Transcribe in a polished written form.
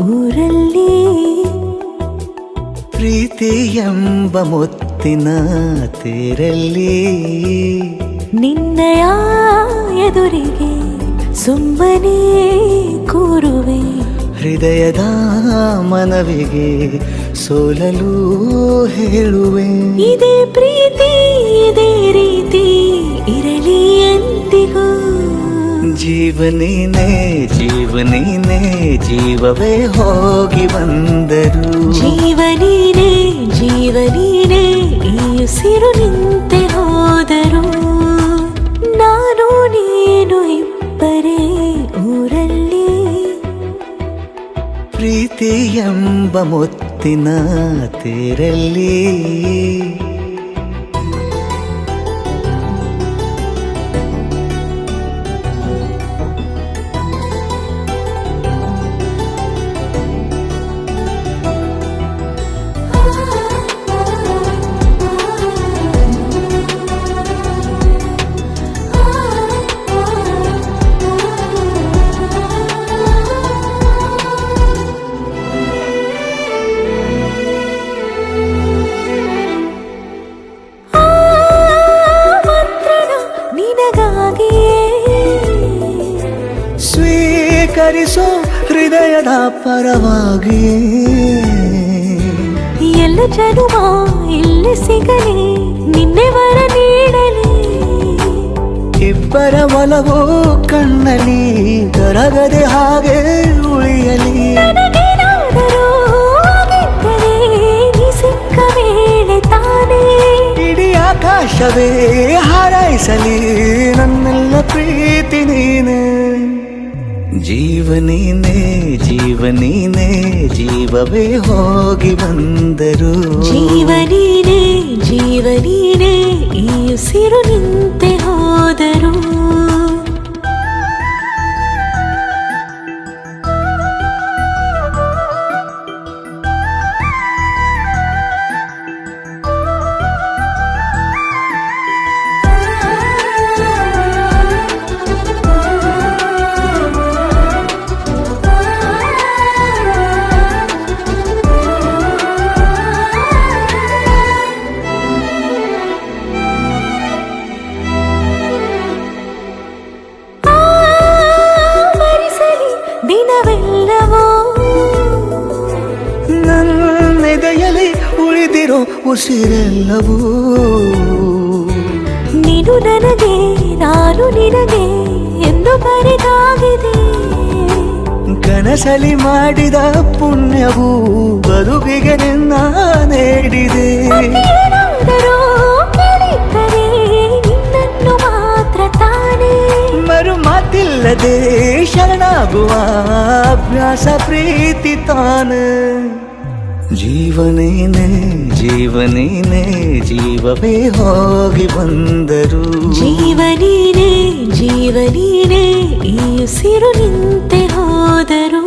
ಊರಲ್ಲಿ ಪ್ರೀತಿ ಎಂಬ ಮುತ್ತಿನ ತೇರಲ್ಲಿ ನಿನ್ನಯ ಎದುರಿಗೆ ಸುಮ್ಮನೆ ಕೂರುವೆ ಹೃದಯದ ಮನವಿಗೆ ಸೋಲಲು ಹೇಳುವೆ ಇದೇ ಪ್ರೀತಿ ಇದೇ ರೀತಿ ಇರಲಿ ಎಂದಿಗೂ ಜೀವನೇನೆ ಜೀವನೇನೆ ಜೀವವೇ ಹೋಗಿ ಬಂದರು ಜೀವನೀನೇ ಜೀವನೀನೇ ಈ ಉಸಿರು ನಿಂತೆ ಹೋದರು ನಾನು ನೀನು ಇಬ್ಬರೇ ಊರಲ್ಲಿ ಪ್ರೀತಿ ಎಂಬ ಮುತ್ತಿನ ತೇರಲ್ಲಿ ಸ್ವೀಕರಿಸೋ ಹೃದಯದ ಪರವಾಗಿ ಎಲ್ಲ ಜನುಮ ಇಲ್ಲಿ ಸಿಗಲಿ ನಿನ್ನೆ ವರ ನೀಡಲಿ ಇಬ್ಬರ ಒಲವು ಕಣ್ಣಲ್ಲಿ ಕರಗದೆ ಹಾಗೆ ಉಳಿಯಲಿ ಸಿಕ್ಕ ವೇಳೆ ತಾನೇ ಇಡೀ ಆಕಾಶವೇ ಹಾರೈಸಲಿ ನನ್ನೆಲ್ಲ ಪ್ರೀತಿ ನೀನೆ ಜೀವನೀನೇ ಜೀವನೀನೇ ಜೀವವೇ ಹೋಗಿ ಬಂದರು ಜೀವನೀನೇ ಜೀವನೀನೇ ಈ ಉಸಿರು ನಿಂತೆ ಹೋದರು ದಿನವೆಲ್ಲವೋ ನನ್ನೆದೆಯಲ್ಲಿ ಉಳಿದಿರೋ ಉಸಿರೆಲ್ಲವೂ ನೀನು ನನಗೆ ನಾನು ನಿನಗೆ ಎಂದು ಬರೆದಾಗಿದೆ ಕನಸಲಿ ಮಾಡಿದ ಪುಣ್ಯವು ಬದುಕಿಗೆ ನಿನ್ನ ನೀಡಿದೆ ನಿನ್ನನ್ನು ಮಾತ್ರ ತಾನೇ ಮರು ಮಾತಿಲ್ಲದೆ ಶರಣಾಗುವ ಅಭ್ಯಾಸ ಪ್ರೀತಿ ತಾನೆ ಜೀವನೇನೆ ಜೀವನೇನೆ ಜೀವವೇ ಹೋಗಿ ಬಂದರು ಜೀವನೀನೇ ಜೀವನೀನೇ ಈ ಉಸಿರು ನಿಂತೆ ಹೋದರು